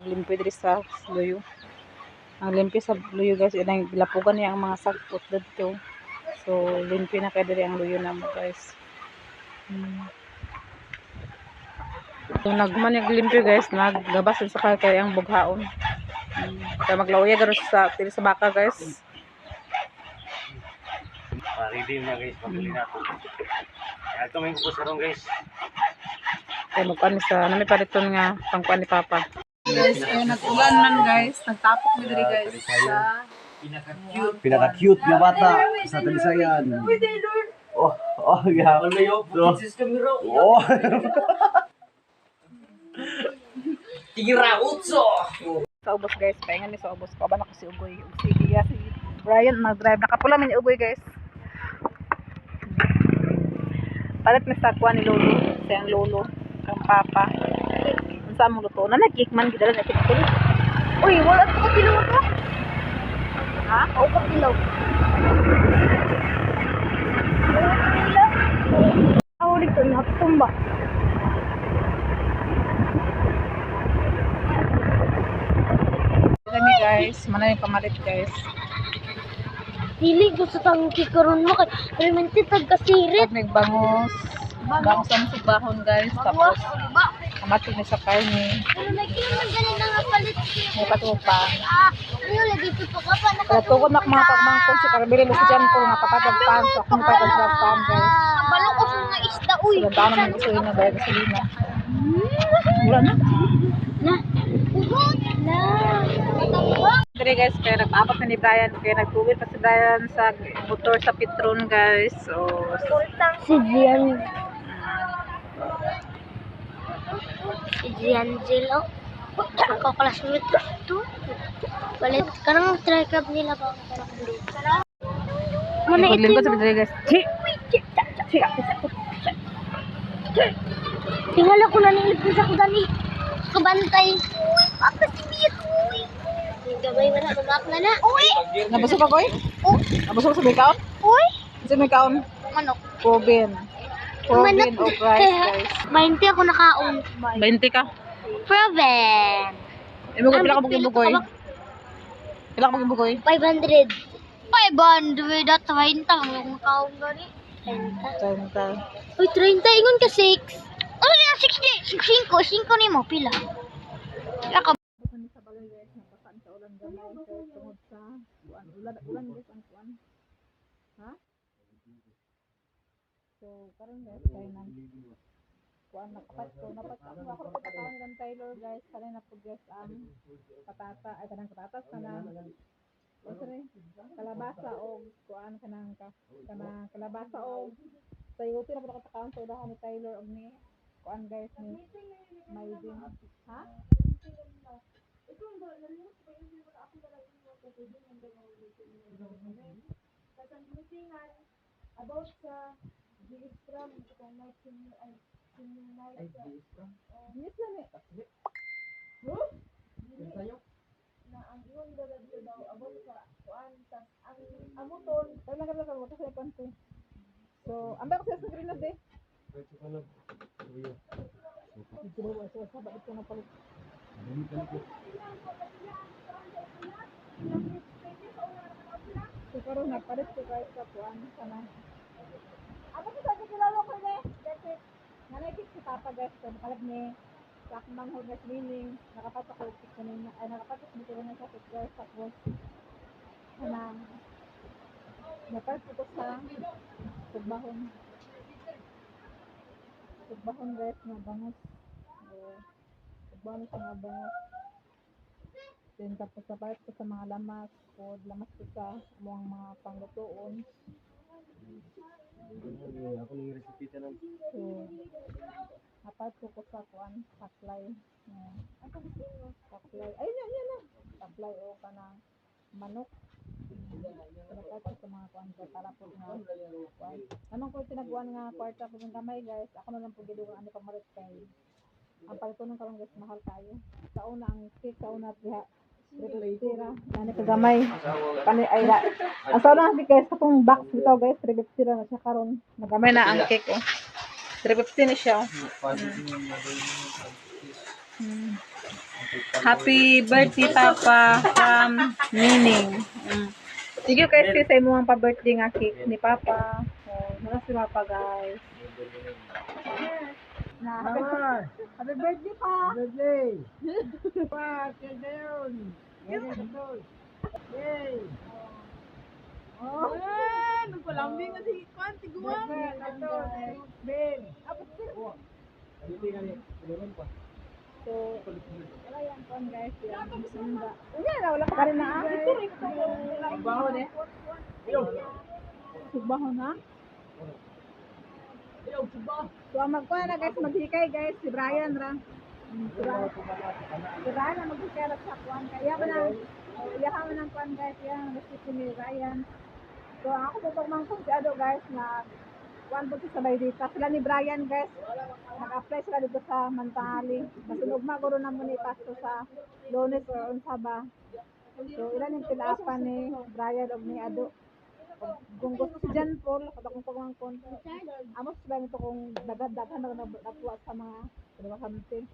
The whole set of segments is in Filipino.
Limpi diri sa luyo. Ang limpi sa luyo guys, inang gilapugan niya ang mga sagpot dito. So limpi na kay diri ang luyo namo guys. So nagman limpi guys, naggabas sa kay ang bughaon. Kaya maglawya garo sa tiri sa baka guys. Ready na guys, paguli na to. Ito may kupusarong guys. Kaya magkuhan sa nami pariton nga pangkuhan ni Papa. Guys, nag-ulan man guys. Nagtapok mi diri guys sa Pinaka-cute na bata sa Talisayan. Oh, oh, yeah. Oh. Tira utso. sa ubos guys. Paingan ni sa ubos. Kauban ako si Ugoy. Si Dia, si Brian mag-drive. Nakapula min ni Ugoy guys. Palit mi sa kuha ni Lolo. Siyang Lolo. Kang Papa. Kung saan mong luto. Nanagkik man. Gidala na kinatuloy. Uy, wala ko kilaw ka. Ha? Oo ka kilaw. Ako dito natumba. Kami guys. Manay pamalit guys. Dili ko sa tang kikaroon mo kay Clemente tagkasirit. Pag nagbangos. Bangos ang subahon guys. Tapos kamatid na sa karne. Pero nagkiman ganin na nga palit. May patupa. Ano lagi ito pa ka pa Kaya tukod na mga pagmangkon si Carabili mo si Jan po nga papatagpan sa kung papatagpan guys. Balok ko sa nga isda uy. Sila taon naman gusto yun na bayad gasolina. Wala na. Na. Ugot na. Dere guys, kaya nag-apat na ni Brian. Kaya nagtuwid pa si Brian sa motor sa Petron guys. So, Si Gian. Si Giangelo. Ako classmate to. Balit karang try club nila ba? Mana ito? paglingkod sa dere guys. Chi! Tingala ko na nilip sa kudani. Kabantay. Apa si Mia uy? Gabay man na babak na na. Uy. Nabusog ako eh? Oh, Nabusog sa bikaon? uy. Sa bikaon? Manok. Proven. Proven o price guys. 20 ako nakaon. 20 ka. Proven. Imo ko pila ka bugoy? Pila ka bugoy? 500. 500 at 20 ang nakaon gani. 30. Uy, 30 ingon ka 6. Ano na 60? 5 ni mo pila. Pila ka Bukan sa bagay guys, napasaan sa ulan gamay kay tungod sa ulan guys ang kuan. Ha? So, karon guys kay nang kuan nakapat ko ako pagkataon nilang Taylor guys, kanina po guys ang patata ay kanang patatas kanang kalabasa o kuan kanang kalabasa o sayote na pala katakaon sa udahan ni Taylor og ni kuan guys ni may din. Ha? About sa G-Stram kung may senior ay Yes na ni. Huh? Na ang iyon daw about sa kuan sa ang amuton. Kailan ka lang mo sa panto. So, ambay ko sa green de. Ito ba sa sabat ito na palit. So karon na palit ko guys sa kuan kana. Ako sa kilala ko ni. Kasi nanay si Papa guys so nakalag ni sa akong guys meaning nakapatok ko kanina ay nakapatok mo ko na sa guys tapos kanang napas ko sa sugbahon guys na bangos. Sugbahon sa mga bangos. Then tapos sa part ko sa mga lamas ko ko sa mga panglutoon. Ako ng recipe tanan. So, apat ko sa kuan, paklay. Ano gusto mo? Paklay. Ay, yan na. Paklay o kanang manok. Dapat ko sa mga kuan ko para po nga kuan. Anong ko tinaguan nga kwarta po ng gamay guys. Ako na lang po gidugan ani pamarit kay. Ang palito ng karon guys mahal kayo. Sa una ang cake sa una diha. Tira, nani ka gamay. Kani ay la. Ang sa una guys katong box bitaw guys, tira na siya karon. Nagamay na ang cake oh. 350 ni siya. Happy birthday, Papa, from Nining. Thank you guys sa imong pa-birthday nga cake ni Papa. Oh, nara si Papa, guys. Na, happy birthday, Pa. Birthday! Pa, kaya yun! Yay! Oh, nagpalambing na si Kwan, tiguan. Ben! So, wala yan, Kwan, guys. Yan, sunda. Wala ka rin na. Ito rin. Baho na eh. Subaho na. Ayaw, suba! So, ang magkuha na, guys, maghikay, guys. Si Brian, ra. Si Brian na maghikay ra sa Kwan. Kaya ba na, iyahan mo ng Kwan, guys. Yan, recipe ni Brian. So, ako po pagmangkong si Ado, guys, na Kwan po sa Baydita. Sila ni Brian, guys. Nag-apply sila dito sa Mantali. Masunog maguro na mo ni Pasto sa Lunes or Unsaba. So, ilan yung pinaapan ni Brian o ni Ado. Kung gusto si John Paul, kada kong pagmangkon, amos sila nito kung dagad-daghan na natuwa sa mga kamte.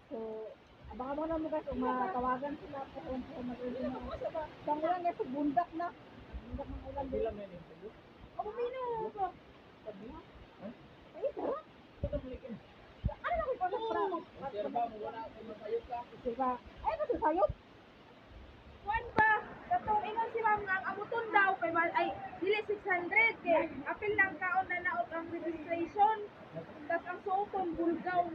So, abangan mo na mo guys, kung matawagan sila kung mag-review na. Saan lang guys, bundak na. Bundak ng ulan din. O, pumino ko. Ay, sarap. Ano na ko Diba? Ay, ano sayop? Kuan ba? Katong ingon si ma'am nga ang amuton daw kay ay dili 600 kay apil lang kaon na naot ang registration. Tas ang suoton bulgaw.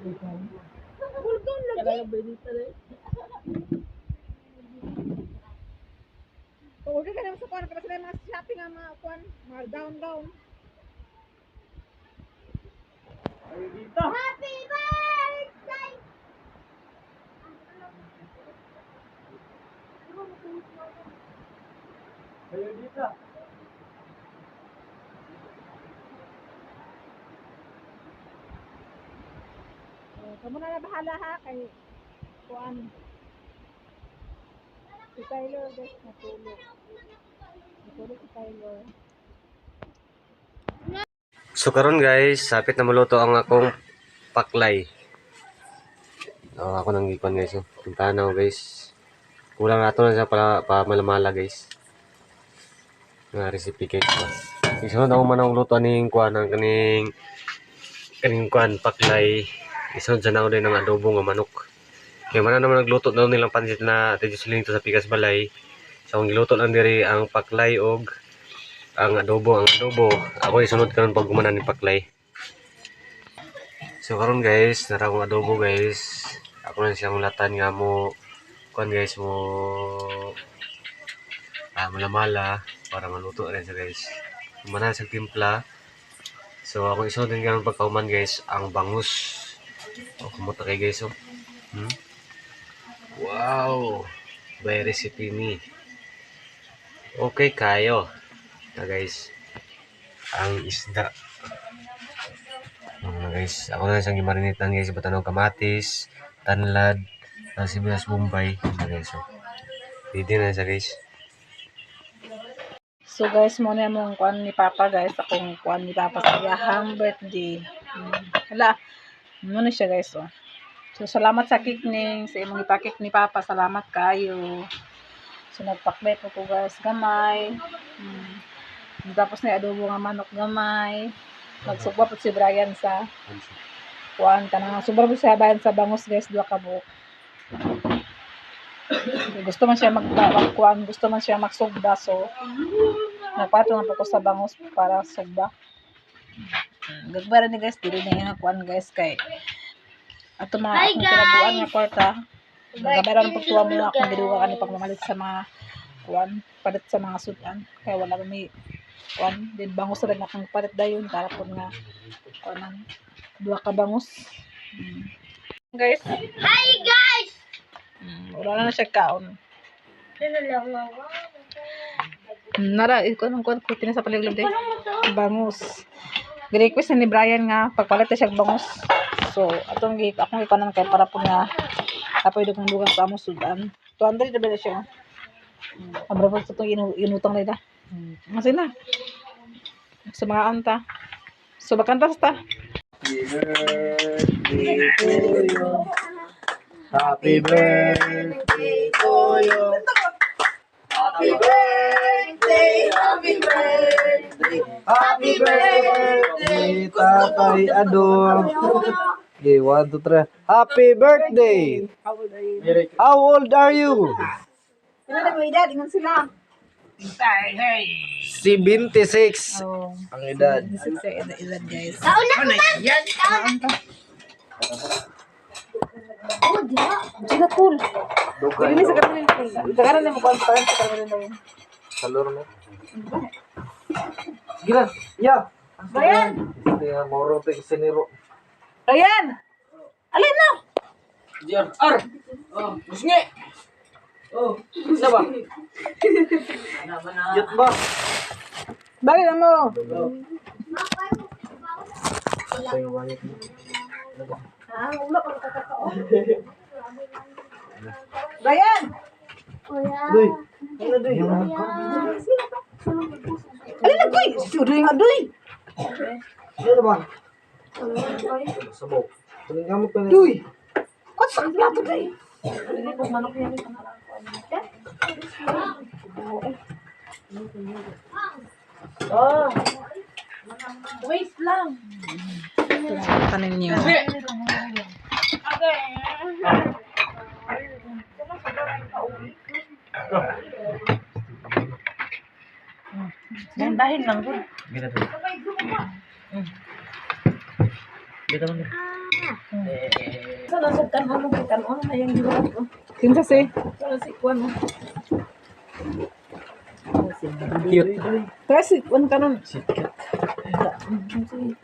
Bulgaw lagi. So, order ka naman sa kuwan. Kasi sila mga shopping ang mga kuwan. Mga gown-gown. Happy birthday! Ayaw dito! Kamu na bahala ha kay kuan. Si Tyler guys natulog. Natulog si Tyler. So karon guys, sapit na muluto ang akong paklay. Ako nang ikuan guys. Puntahan na ako guys. Kulang nato na sa pa malamala guys. Nga recipe cake ba. Isunod ako man ang luto aning kuan ang kaning kuan paklay. Isunod sa naon din ng adobo nga manok. Kaya man naman nagluto daw nilang pansit na tijusiling to sa Pikas Balay. So ang giluto lang diri ang paklay og ang adobo. Ako isunod karon pag gumanan ni paklay. So karon guys, nara akong adobo guys. Ako na siyang latan nga mo kuan guys mo malamala para maluto rin siya guys. Gumanan sa timpla. So ako isunod din karon pagkauman guys ang bangus. O kumuta kay guys oh. Wow! By recipe ni. Okay kayo. Na guys. Ang isda. Guys, ako na siyang gimarinitan guys, batanog kamatis, tanlad, sibuyas bombay, guys. So, ready na siya guys. So guys, mo na mong kuan ni Papa guys, akong kuan ni Papa sa iyahang birthday. Hala. Mo na siya guys oh. So salamat sa kikning, sa imong ipakik ni Papa, salamat kayo. So nagpakbet ko guys, gamay. Tapos na adobo nga manok gamay. Nagsugba po si Brian sa kuan kanang sobra po siya bayan sa bangus guys, 2 ka buok. Gusto man siya magkuan, gusto man siya magsugba so nagpato na po ko sa bangus para sugba. Gagbara ni guys, dili na yung kuan guys kay ato mga akong kinabuan nga kwarta. Nagabara ng pagtuwa mo akong giduwa kani pagmamalit sa mga kuan, palit sa mga sudan. Kaya wala may kuan, din bangus ra akong palit dayon para po nga kuanan 2 ka bangus. Guys, Hi guys! wala na siya kaon. Ano lang ako? Nara, ikaw nang kuan ko sa paligid bangus. Gi-request ni Brian nga pagpalit siya bangus. So, akong ikanan kay para po nga apoy do kong dugang sa amo sudan. 200 na ba siya? Abra po sa itong inutang na ita. Masay na. Sa mga anta. So, bakanta sa ta. Happy birthday to you. Happy birthday, happy birthday, happy birthday, Tatay Ado. Okay, 1, 2, 3. Happy birthday! How old are you? Ano na mo edad? Ingon sila. 76. Oh. Ang edad. Edad guys. Kauna ko ba? Sila pool. Dugay. Ini sa kami. Tagaran na mo konference sa kami na yun. Salur mo. Gila, ya. Bayan! Kaya moro to isiniro. Ayan! Alin na? Yut ba? Bali na mo. Bayan! Kuya. Duy. Ano duy? Alin na koy? Sudoy nga doy. Ano ba? Sabog. Kunin ka mo pa na. Duy! Kot sa plato doy. Oh. Wait lang. Tanin niyo. Yan dahil lang ko. Gila to. Gila mo. Sana sa kanon mo kanon na yung giwa ko. Kinsa si? Sana si Kwan mo. Cute. Tara si Kwan kanon.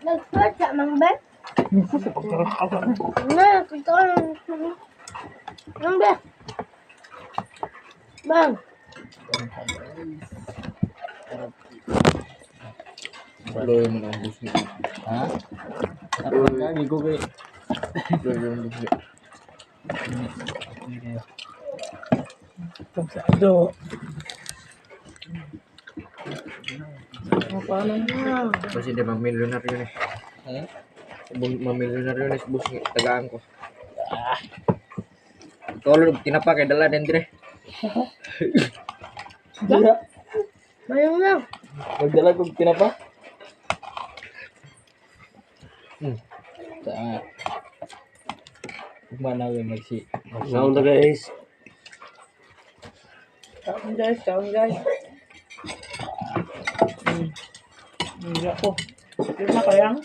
Nag-start sa mga bet? Na, kita lang. Ang bet? Bang. Loy mo ng bus nito. Ha? Ako lagi ko kay. Loy mo ng bus nito. Pasado. Paano na? Kasi di mamilyonar yun eh. Ha? Mamilyonar yun eh sa bus nito. Tagaan ko. Tolong tinapa kay dala din dire. Mayroon lang. Magdala ko tinapa. Sa mana we magsi. Sound na guys. Kaon guys, kaon guys. Hindi ako. Hindi na kayang.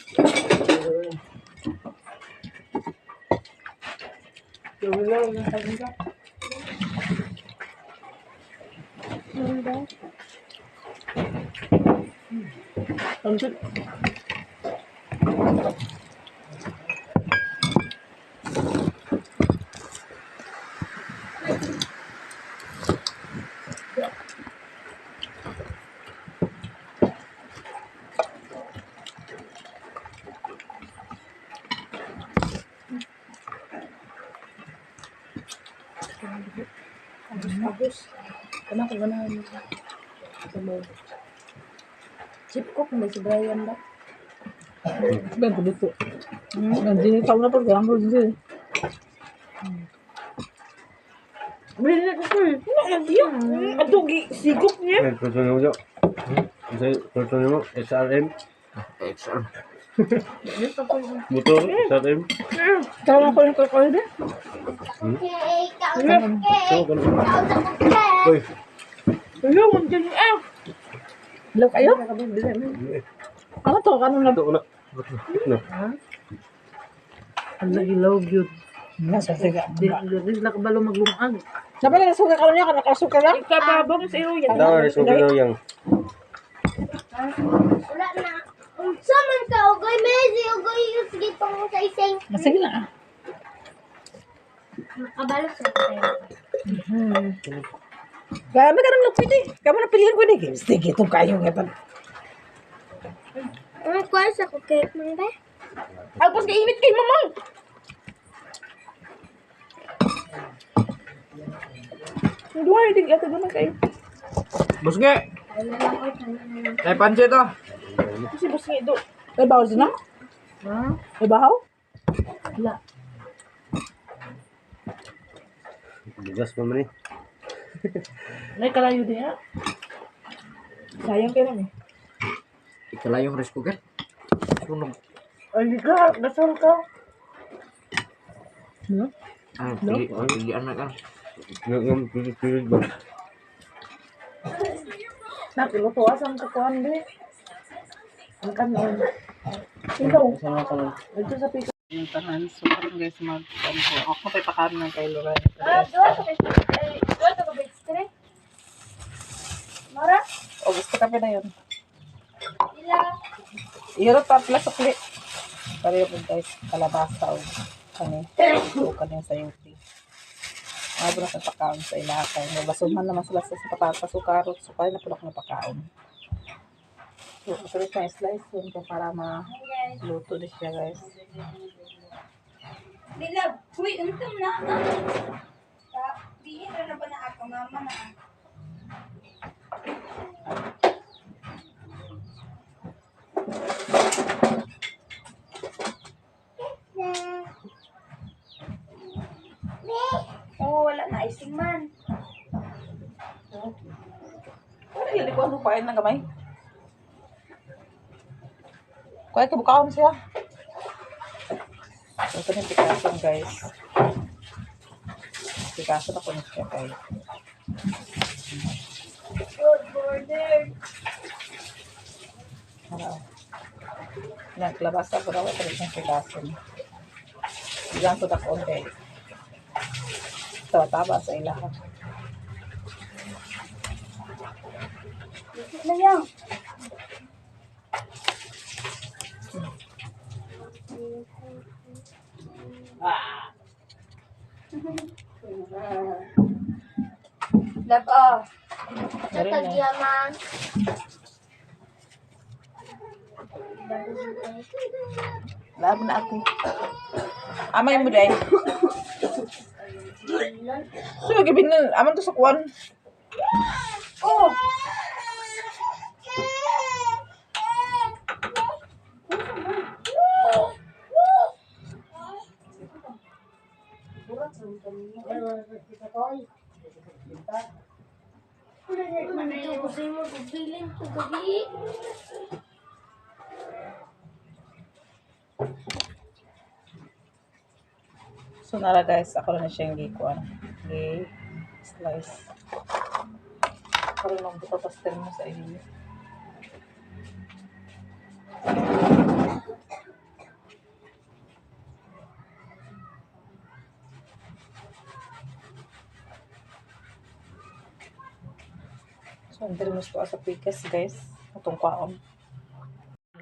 Hindi lang, hindi ka. Pansit. Agus. Kana ko ganahan mo. Chip ko kung may si Brian ba? Ben ko dito. Nandiyan ka na pag ang hindi. Bili ko ko. Nandiyan. Ato gi sigok niya. Tuloy mo jo. Tuloy mo. SRM. Motor. SRM. Tama ko yung kakao din. Okay, kaon. So, ganun. Okay. Uy. Hello, nandiyan yung Hello kayo? Ano to? Ano na? Ito una. Ano? Ang ilaw yun. Nasa siga. Di na kabalo maglumag. Sabi na nasuka ka niya, nakasuka lang? Ikababang sa iyo yan. Daw, resume daw yang. Wala na. Saman ka, ugay mezi, ugay yung sige pang sa isang. Sige na. Kabalo sa tayo. Kaya may karang pwede. Kaya mo na pilihan pwede. Sige, itong kayo nga pa. Ang kuwan sa cake mo ba? Alpos ka init kay mamang. Hindi nga, hindi ito naman kayo. Busnge. Ay pansit to. Kasi bus nga ito. May bahaw din na? May bahaw? Wala. Bigas pa man eh. May kalayo din ha. Sayang kaya namin. Ikala yung rice cooker. Sunog. Ay, ka. Nasal ka. No? Ah, pili anak kan. Yung pilit ba? Nakilutuasan ka kuhan di. Ang kanon. Ikaw. Sama ka lang. Ito sa pika. Yung tanan. So, parang guys, ako pa ipakain ng kay Loren. Dua ka ba extra? Mara? O, gusto ka pa na yun. Ila. Ihirap pa pala sa kli. Pareho po guys, kalabasa o kani. O kani sa yuti. Mga na sa pakaon sa ilakay. Nabasuhan naman sila sa patatas o karot. So, kaya na pala ko na pakaon. So, masulit na slice yun ko para maluto din siya guys. Lila, uy, untung na. Diin na ba na ako, mama na. Oh, wala na icing man. Ano yun? Di ko lupain ng gamay. Kaya kabukaon siya. Ito na yung pikason guys. Pikason ako na siya guys. Good border. Naglabasa ko daw ito yung pikason. Bilang ko na konti. Taba sa ilahan. Na yan. Laba. Meron na. Tagyaman. Labo na ako. Amay mo dahil. So, gibin na. Aman to sa kuwan. Oh. Ito kasi mo gubilin ko gabi. So, nara guys, ako na siyang gikuan. Slice. Karoon lang buto pastel mo sa iyo. So, ang dali mo sa pikas guys. Itong kwaon.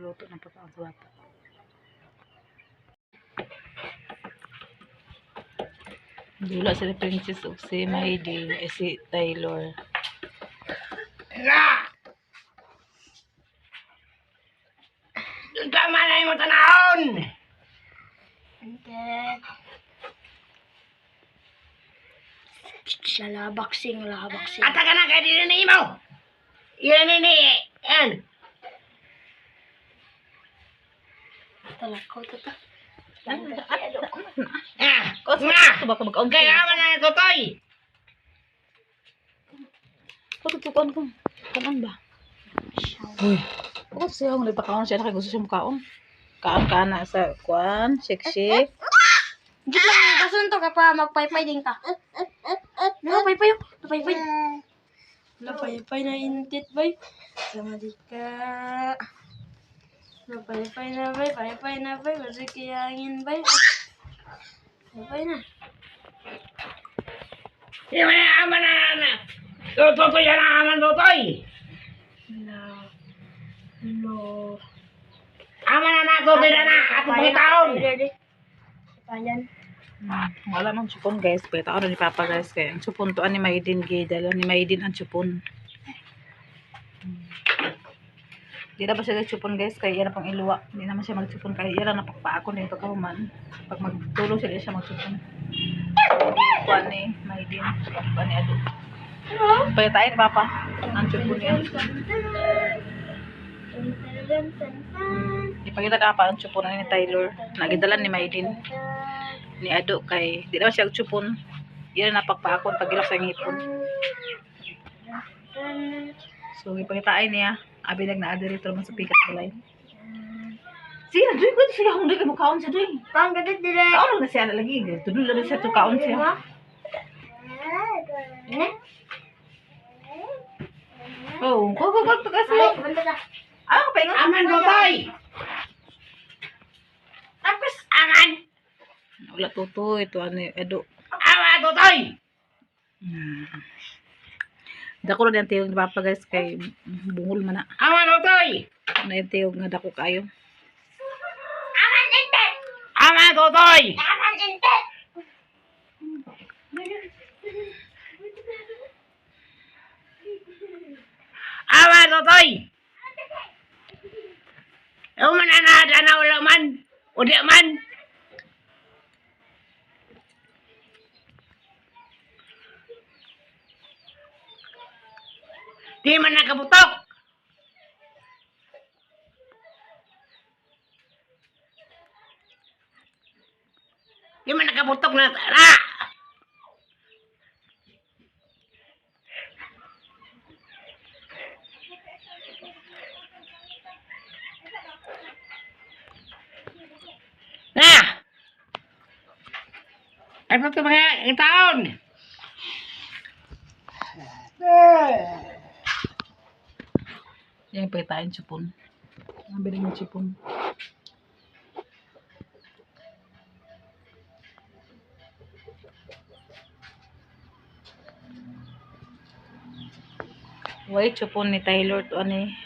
Luto ng pagkaon sa bata. Dula sila Princess o si Maidi, si Taylor. Tama na yung tanahon! Okay. Lalabaksing. Ata ka na kaya din na imaw! Yan ni yan! Talakaw to ta. Ah! Ito ba ka mag-auntie? Kaya naman na ito, Toy! Pagtutukan ko. Kanan ba? Uy. Bakit siya kung nagpakaon siya na gusto siya makaon? Kaan na sa kuan, shake. Di lang basun to ka pa magpaypay din ka. Napaypay. Napaypay na intit bay. Sama di ka. Napaypay na bay, paypay na bay, basi kiyangin bay. Paypay na. Di ba na aman na? Tutoy yan ang aman, Toy! No. Aman na tutoy na na! At pagkitaon! Payan. Wala mang chupon guys. Pagkita ni Papa guys. Kaya ang chupon to ni Maydin dala ni Maydin ang chupon. Di na ba siya nag-chupon guys? Kaya yan na pang iluwa. Hindi naman siya mag-chupon. Kaya yan lang napakpaakon din pagkahuman. Pag magtulong siya mag-chupon. Kuha ni Maydin. Kuha ni Ado. Pagkita ni Papa. Ang chupon niya. Ipakita na pa ang chupon ni Taylor. Nagidalan ni Maydin. Ni Ado kay di naman siya chupon. Yan na pagpaakon pagilak sa ngipon. So ipakitain niya. Abi nag-na-adder ito naman sa pikat balay. Sige na, doy ko sila kung doy ka mukhaon siya doy. Pang gadit dire. Kaon na siya na lagi. Tudul na siya to kaon siya. Oh, go, tugas mo. Banda ta. Ah, paingon. Aman tutoy. Tapos Aman. Wala tuto, ito ano, edo. Aman tutoy. Dako na yung tiyog ni Papa guys, kay bungol man na. Aman tutoy. Na yung tiyog nga dako kayo. Aman tutoy. Aman tutoy. Uman na na wala man. Udi man. Di man nakabutok. Di man nakabutok na. Na! Ay, pa ito mga taon. Yan yung pakitain chupon. Ang biling yung chupon. Wait, chupon ni Taylor to ani.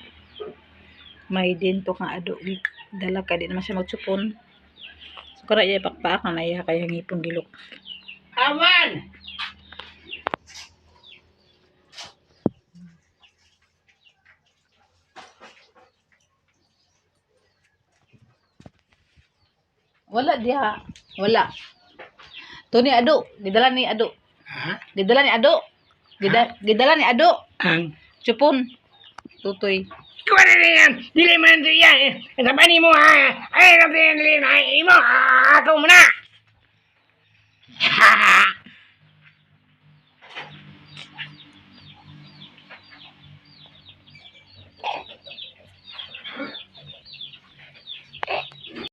May din to kang ado. Dala ka di naman siya magchupon. So kara iya pakpaak na naiya kaya ngipon gilok. Aman! Wala diha. Wala. To ni ado. Gidala ni ado. Ha? Gidala ni ado. Gidala ni ado. Ang? Chupon. Tutoy. Ikaw na rin yan! Dili mo nandito yan! Sabani mo ha! Ay, dili mo! Ako mo na! Ha ha ha!